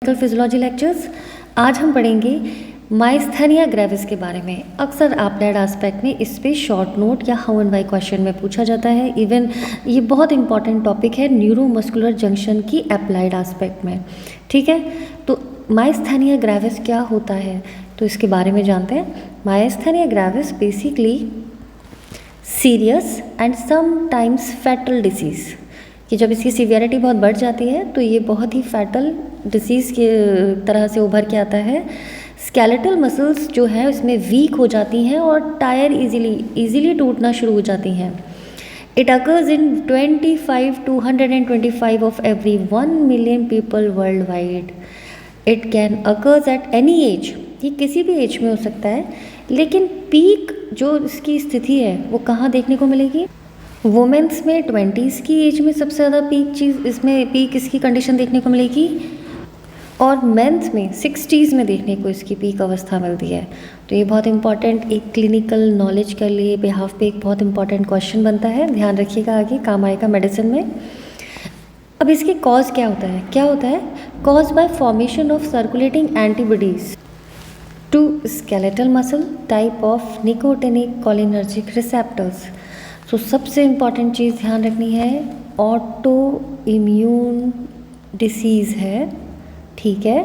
Physiology lectures. आज हम पढ़ेंगे माइस्थेनिया ग्रेविस के बारे में। अक्सर अप्लाइड एस्पेक्ट में इस पे शॉर्ट नोट या हाउ एंड वाई क्वेश्चन में पूछा जाता है। इवन ये बहुत इंपॉर्टेंट टॉपिक है न्यूरोमस्कुलर जंक्शन की अप्लाइड एस्पेक्ट में। ठीक है, तो माइस्थेनिया ग्रेविस क्या होता है तो इसके बारे में जानते हैं। Myasthenia gravis basically serious and sometimes fatal disease कि जब इसकी सीवियरिटी बहुत बढ़ जाती है तो ये बहुत ही फैटल डिसीज़ की तरह से उभर के आता है। स्केलेटल मसल्स जो है इसमें वीक हो जाती हैं और टायर इजीली टूटना शुरू हो जाती हैं। It occurs in 25 to 125 of every 1 million people world wide. It can occurs at any as, ये किसी भी एज में हो सकता है, लेकिन पीक जो इसकी स्थिति है वो कहाँ देखने को मिलेगी। वुमेंस में 20s की एज में सबसे ज़्यादा पीक इसकी कंडीशन देखने को मिलेगी और मेंस में 60s में देखने को इसकी पीक अवस्था मिलती है। तो ये बहुत इंपॉर्टेंट एक क्लिनिकल नॉलेज के लिए बिहाफ पे एक बहुत इंपॉर्टेंट क्वेश्चन बनता है, ध्यान रखिएगा, आगे काम आएगा मेडिसिन में। अब इसके कॉज क्या होता है cause by formation of circulating antibodies to skeletal muscle type of nicotinic cholinergic receptors. तो सबसे इम्पॉर्टेंट चीज़ ध्यान रखनी है, ऑटो इम्यून डिसीज़ है। ठीक है,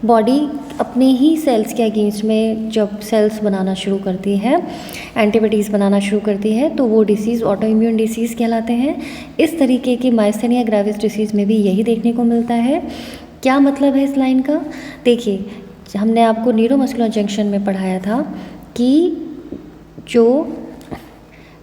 बॉडी अपने ही सेल्स के अगेंस्ट में जब सेल्स बनाना शुरू करती है, एंटीबॉडीज़ बनाना शुरू करती है, तो वो डिसीज़ ऑटो इम्यून डिसीज़ कहलाते हैं। इस तरीके की माइस्थेनिया ग्रेविस डिसीज़ में भी यही देखने को मिलता है। क्या मतलब है इस लाइन का, देखिए हमने आपको न्यूरोमस्कुलर जंक्शन में पढ़ाया था कि जो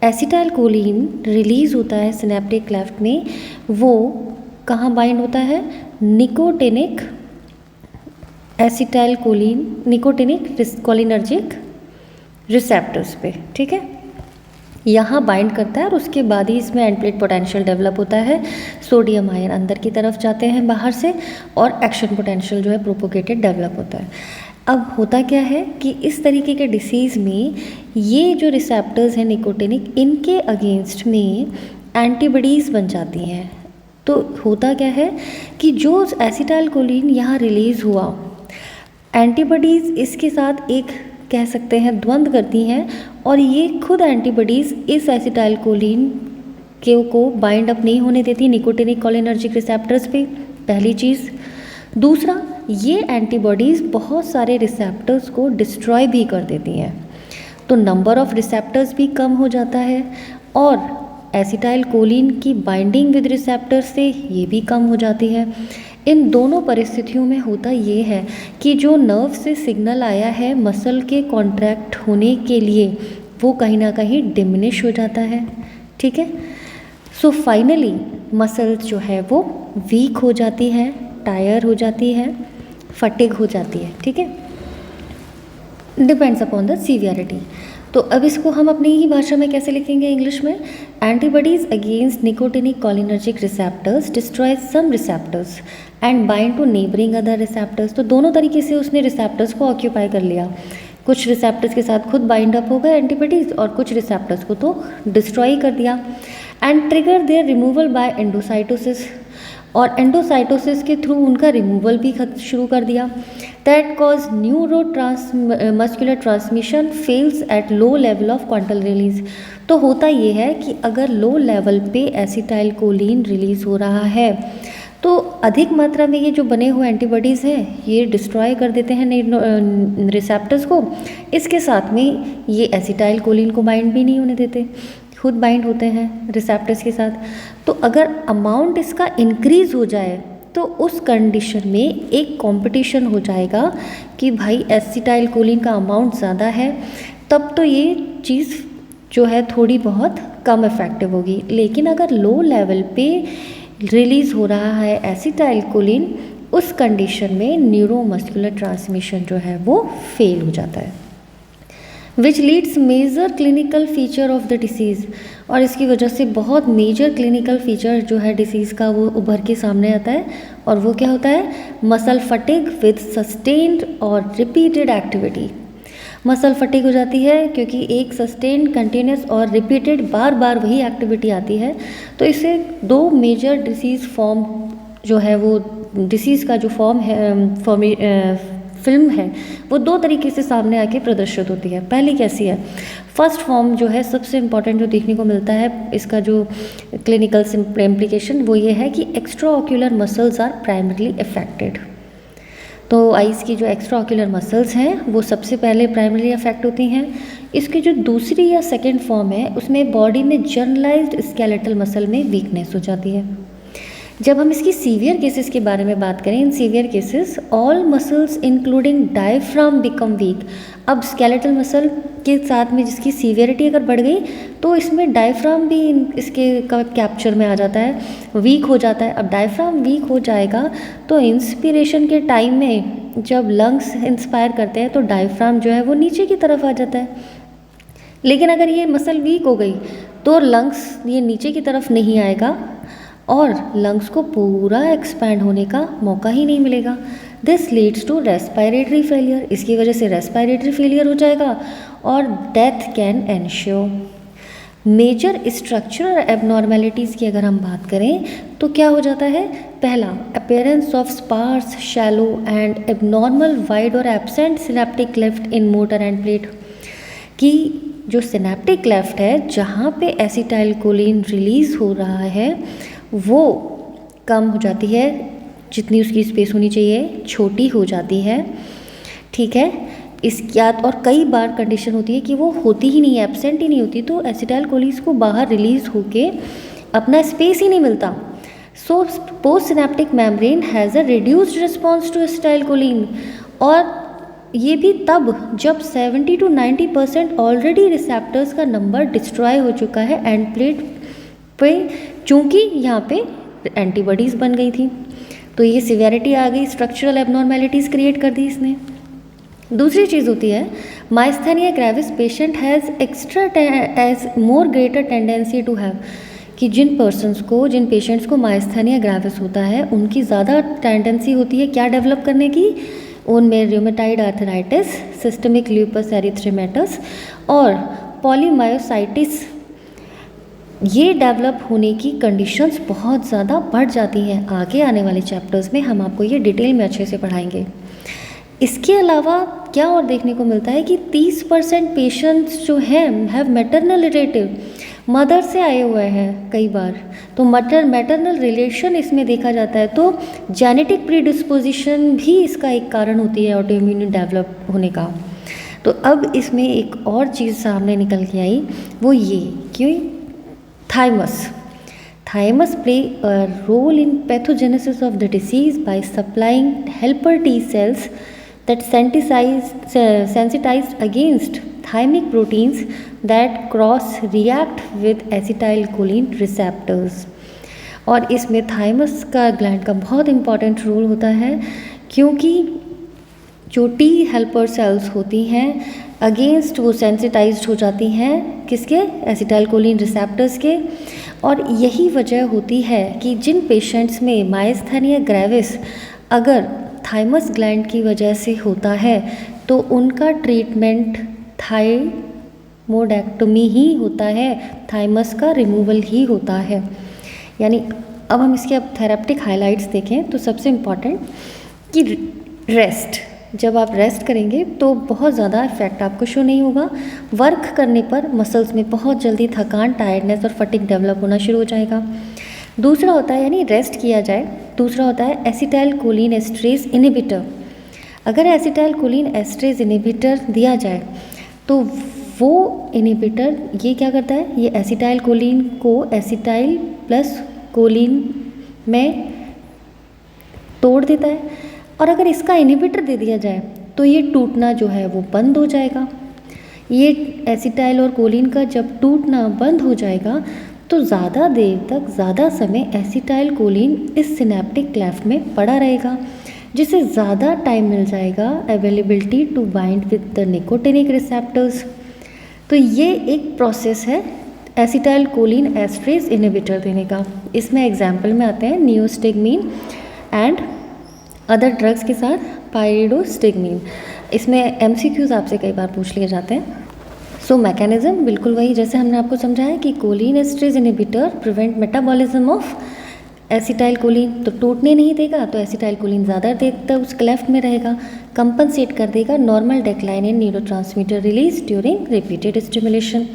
एसिटाइल कोलिन रिलीज़ होता है सिनेप्टिक क्लेफ्ट में, वो कहाँ बाइंड होता है, nicotinic acetyl choline nicotinic cholinergic receptors पे। ठीक है, यहाँ बाइंड करता है और उसके बाद ही इसमें एंड प्लेट पोटेंशियल डेवलप होता है। सोडियम आयन अंदर की तरफ जाते हैं बाहर से और एक्शन पोटेंशियल जो है प्रोपोगेटेड डेवलप होता है। अब होता क्या है कि इस तरीके के डिसीज़ में ये जो रिसेप्टर्स हैं निकोटिनिक, इनके अगेंस्ट में एंटीबॉडीज़ बन जाती हैं। तो होता क्या है कि जो एसिटाइल कोलिन यहाँ रिलीज़ हुआ, एंटीबॉडीज़ इसके साथ एक कह सकते हैं द्वंद्व करती हैं और ये खुद एंटीबॉडीज़ इस एसिटाइल कोलिन को बाइंड अप नहीं होने देती निकोटिनिक कोलिनर्जिक रिसेप्टर्स पे, पहली चीज़। दूसरा, ये एंटीबॉडीज़ बहुत सारे रिसेप्टर्स को डिस्ट्रॉय भी कर देती हैं, तो नंबर ऑफ रिसेप्टर्स भी कम हो जाता है और एसिटाइल कोलिन की बाइंडिंग विद रिसेप्टर्स से ये भी कम हो जाती है। इन दोनों परिस्थितियों में होता ये है कि जो नर्व से सिग्नल आया है मसल के कॉन्ट्रैक्ट होने के लिए, वो कहीं ना कहीं डिमिनिश हो जाता है। ठीक है, सो फाइनली मसल्स जो है वो वीक हो जाती है, टायर हो जाती है, फटिग हो जाती है। ठीक है, डिपेंड्स अपॉन द सीवियरिटी। तो अब इसको हम अपनी ही भाषा में कैसे लिखेंगे इंग्लिश में, antibodies against nicotinic cholinergic receptors destroy some receptors and bind to neighbouring other receptors. तो दोनों तरीके से उसने रिसेप्टर्स को ऑक्यूपाई कर लिया, कुछ रिसेप्टर्स के साथ खुद बाइंड अप हो गए एंटीबॉडीज और कुछ रिसेप्टर्स को तो डिस्ट्रॉय कर दिया। And trigger their removal by endocytosis, और एंडोसाइटोसिस के थ्रू उनका रिमूवल भी शुरू कर दिया। That cause muscular transmission fails at low level of quantal release. तो होता ये है कि अगर लो लेवल पे एसिटाइल कोलिन रिलीज़ हो रहा है तो अधिक मात्रा में ये जो बने हुए एंटीबॉडीज़ हैं ये डिस्ट्रॉय कर देते हैं रिसेप्टर्स को, इसके साथ में ये एसिटाइल कोलिन को बाइंड भी नहीं होने देते, खुद बाइंड होते हैं रिसेप्टर्स के साथ। तो अगर अमाउंट इसका इंक्रीज़ हो जाए तो उस कंडीशन में एक कंपटीशन हो जाएगा कि भाई एसिटाइल कोलिन का अमाउंट ज़्यादा है, तब तो ये चीज़ जो है थोड़ी बहुत कम इफ़ेक्टिव होगी। लेकिन अगर लो लेवल पे रिलीज़ हो रहा है एसिटाइल कोलिन, उस कंडीशन में न्यूरोमस्कुलर ट्रांसमिशन जो है वो फेल हो जाता है, which leads major clinical feature of the disease. और इसकी वजह से बहुत मेजर क्लिनिकल फीचर जो है डिसीज़ का वो उभर के सामने आता है, और वो क्या होता है, मसल फटिग विद सस्टेन्ड और रिपीटेड एक्टिविटी। मसल फटिग हो जाती है क्योंकि एक सस्टेन्ड कंटिन्यूस और रिपीटेड बार बार वही एक्टिविटी आती है। तो इससे दो मेजर डिसीज़ फॉर्म जो है वो डिसीज़ का जो फिल्म है वो दो तरीके से सामने आके प्रदर्शित होती है। पहली कैसी है, फर्स्ट फॉर्म जो है सबसे इम्पॉर्टेंट जो देखने को मिलता है इसका जो क्लिनिकल इम्प्लीकेशन वो ये है कि extra ocular muscles are primarily affected. तो आइज़ की जो एक्स्ट्रा ऑक्यूलर मसल्स हैं वो सबसे पहले प्राइमरी अफेक्ट होती हैं। इसकी जो दूसरी या सेकेंड फॉर्म है उसमें बॉडी में जनरलाइज्ड स्केलेटल मसल में वीकनेस हो जाती है। जब हम इसकी सीवियर केसेस के बारे में बात करें, in severe cases all muscles including diaphragm become weak. अब स्केलेटल मसल के साथ में जिसकी सीवियरिटी अगर बढ़ गई तो इसमें डायफ्राम भी इसके कैप्चर में आ जाता है, वीक हो जाता है। अब डायफ्राम वीक हो जाएगा तो इंस्पिरेशन के टाइम में जब लंग्स इंस्पायर करते हैं तो डायफ्राम जो है वो नीचे की तरफ आ जाता है। लेकिन अगर ये मसल वीक हो गई तो लंग्स ये नीचे की तरफ नहीं आएगा और लंग्स को पूरा एक्सपैंड होने का मौका ही नहीं मिलेगा। This leads to respiratory failure. इसकी वजह से रेस्पिरेटरी फेलियर हो जाएगा और death can ensure. Major structural abnormalities की अगर हम बात करें तो क्या हो जाता है, पहला appearance of sparse shallow and abnormal wide और absent synaptic cleft in motor end plate. कि जो सिनेप्टिक क्लेफ्ट है जहाँ पे एसिटाइलकोलिन रिलीज़ हो रहा है वो कम हो जाती है, जितनी उसकी स्पेस होनी चाहिए छोटी हो जाती है, ठीक है। इसके और कई बार कंडीशन होती है कि वो होती ही नहीं है, एब्सेंट ही नहीं होती, तो एसिटाइलकोलिन को बाहर रिलीज होके अपना स्पेस ही नहीं मिलता। So post synaptic membrane has a reduced response to acetylcholine. और ये भी तब जब 70 to 90% ऑलरेडी रिसेप्टर्स का नंबर डिस्ट्रॉय हो चुका है एंड प्लेट पे, चूँकि यहाँ पे एंटीबॉडीज़ बन गई थी तो ये सिवियरिटी आ गई, स्ट्रक्चरल एबनॉर्मेलिटीज़ क्रिएट कर दी इसने। दूसरी चीज़ होती है myasthenia gravis patient has more greater tendency to have, कि जिन पेशेंट्स को माइस्थेनिया ग्रेविस होता है उनकी ज़्यादा टेंडेंसी होती है क्या डेवलप करने की, उनमें रूमेटाइड आर्थराइटिस, सिस्टमिक ल्यूपस एरिथ्रेमेटस और पॉलीमायोसाइटिस, ये डेवलप होने की कंडीशंस बहुत ज़्यादा बढ़ जाती हैं। आगे आने वाले चैप्टर्स में हम आपको ये डिटेल में अच्छे से पढ़ाएंगे। इसके अलावा क्या और देखने को मिलता है कि 30% पेशेंट्स जो हैं हैव मैटरनल रिलेटिव, मदर से आए हुए हैं कई बार, तो मैटरनल रिलेशन इसमें देखा जाता है। तो जेनेटिक प्रीडिस्पोजिशन भी इसका एक कारण होती है ऑटोइम्यून डेवलप होने का। तो अब इसमें एक और चीज़ सामने निकल के आई, वो ये क्यों Thymus play a role in pathogenesis of the disease by supplying helper T cells that sensitized against thymic proteins that cross react with acetylcholine receptors। और इसमें थाइमस का ग्लैंड का बहुत इम्पॉर्टेंट रोल होता है, क्योंकि जो टी हेल्पर सेल्स होती हैं अगेंस्ट वो सेंसिटाइज्ड हो जाती हैं किसके, एसिटाइलकोलिन रिसेप्टर्स के। और यही वजह होती है कि जिन पेशेंट्स में माइस्थेनिया ग्रेविस अगर थाइमस ग्लैंड की वजह से होता है तो उनका ट्रीटमेंट थाइमोडेक्टोमी ही होता है, थाइमस का रिमूवल ही होता है। यानी अब हम इसके अब थेरेप्टिक हाइलाइट्स देखें तो सबसे इम्पॉर्टेंट कि रेस्ट, जब आप रेस्ट करेंगे तो बहुत ज़्यादा इफेक्ट आपको शो नहीं होगा। वर्क करने पर मसल्स में बहुत जल्दी थकान, टायर्डनेस और फटिग डेवलप होना शुरू हो जाएगा। दूसरा होता है यानी रेस्ट किया जाए, दूसरा होता है एसिटाइलकोलिन एस्ट्रेज इनहिबिटर। अगर एसिटाइलकोलिन एस्ट्रेज इनहिबिटर दिया जाए तो वो इनहिबिटर ये क्या करता है, ये एसिटाइलकोलिन को एसिटाइल प्लस कोलिन में तोड़ देता है। और अगर इसका इनहिबिटर दे दिया जाए तो ये टूटना जो है वो बंद हो जाएगा। ये एसिटाइल और कोलिन का जब टूटना बंद हो जाएगा तो ज़्यादा देर तक, ज़्यादा समय एसिटाइल कोलिन इस सिनेप्टिक क्लेफ्ट में पड़ा रहेगा, जिससे ज़्यादा टाइम मिल जाएगा availability to bind with the nicotinic receptors. तो ये एक प्रोसेस है एसिटाइल कोलिन एस्ट्रेज इनहिबिटर देने का। इसमें एग्जाम्पल में आते हैं नियोस्टिग्मीन एंड अदर ड्रग्स के साथ पाइरिडोस्टिग्मीन। इसमें MCQs आपसे कई बार पूछ लिए जाते हैं। सो मैकेनिज्म बिल्कुल वही जैसे हमने आपको समझाया कि cholinesterase inhibitor prevent metabolism of acetylcholine तो टूटने नहीं देगा, तो एसिटाइल कोलिन ज़्यादा देर तक उस क्लेफ्ट में रहेगा, कंपनसेट कर देगा normal decline in neurotransmitter release during repeated stimulation.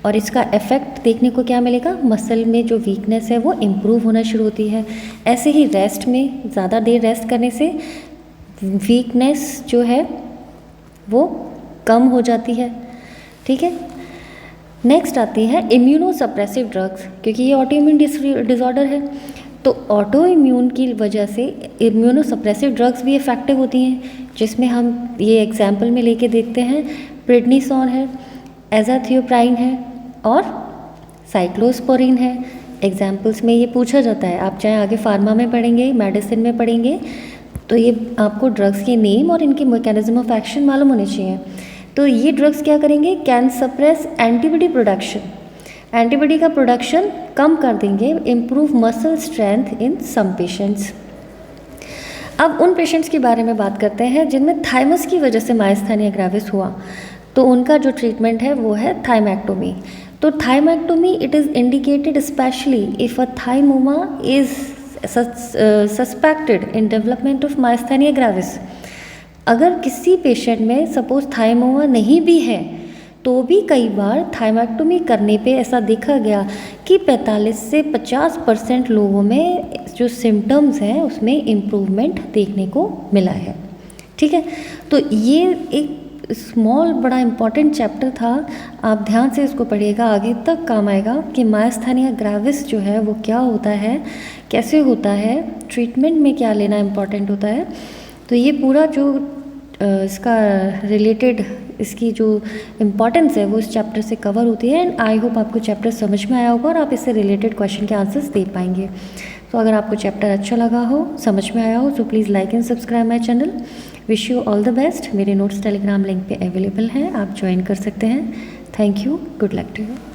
और इसका इफेक्ट देखने को क्या मिलेगा, मसल में जो वीकनेस है वो इम्प्रूव होना शुरू होती है। ऐसे ही रेस्ट में ज़्यादा देर रेस्ट करने से वीकनेस जो है वो कम हो जाती है। ठीक है, नेक्स्ट आती है इम्यूनो सप्रेसिव ड्रग्स, क्योंकि ये ऑटो इम्यून डिसऑर्डर है तो ऑटो इम्यून की वजह से इम्यूनो सप्रेसिव ड्रग्स भी इफेक्टिव होती हैं, जिसमें हम ये एग्जाम्पल में लेके देखते हैं प्रेडनिसोन है, एजाथियोप्राइन है और साइक्लोस्पोरिन है। एग्जाम्पल्स में ये पूछा जाता है, आप चाहे आगे फार्मा में पढ़ेंगे, मेडिसिन में पढ़ेंगे, तो ये आपको ड्रग्स के नेम और इनके मैकेनिज्म ऑफ एक्शन मालूम होने चाहिए। तो ये ड्रग्स क्या करेंगे, can suppress antibody production, antibody का प्रोडक्शन कम कर देंगे, improve muscle strength in some patients. अब उन पेशेंट्स के बारे में बात करते हैं जिनमें थाइमस की वजह से मायस्थेनिया ग्रेविस हुआ, तो उनका जो ट्रीटमेंट है वो है थाइमैक्टोमी। तो thymectomy it is indicated specially if a thymoma is suspected in development of myasthenia gravis. अगर किसी पेशेंट में सपोज थाइमोमा नहीं भी है तो भी कई बार थाइमैक्टोमी करने पे ऐसा देखा गया कि 45 से 50% लोगों में जो सिम्टम्स हैं उसमें इम्प्रूवमेंट देखने को मिला है। ठीक है, तो ये एक स्मॉल बड़ा इम्पॉर्टेंट चैप्टर था, आप ध्यान से इसको पढ़िएगा, आगे तक काम आएगा कि मायस्थेनिया ग्रेविस जो है वो क्या होता है, कैसे होता है, ट्रीटमेंट में क्या लेना इम्पॉर्टेंट होता है। तो ये पूरा जो इसका रिलेटेड इसकी जो इम्पॉर्टेंस है वो इस चैप्टर से कवर होती है। एंड आई होप आपको चैप्टर समझ में आया होगा और आप इससे रिलेटेड क्वेश्चन के आंसर्स दे पाएंगे। तो अगर आपको चैप्टर अच्छा लगा हो, समझ में आया हो, तो please like and subscribe my channel. Wish you all the best. मेरे नोट्स टेलीग्राम लिंक पे अवेलेबल हैं, आप ज्वाइन कर सकते हैं। Thank you, good luck to you.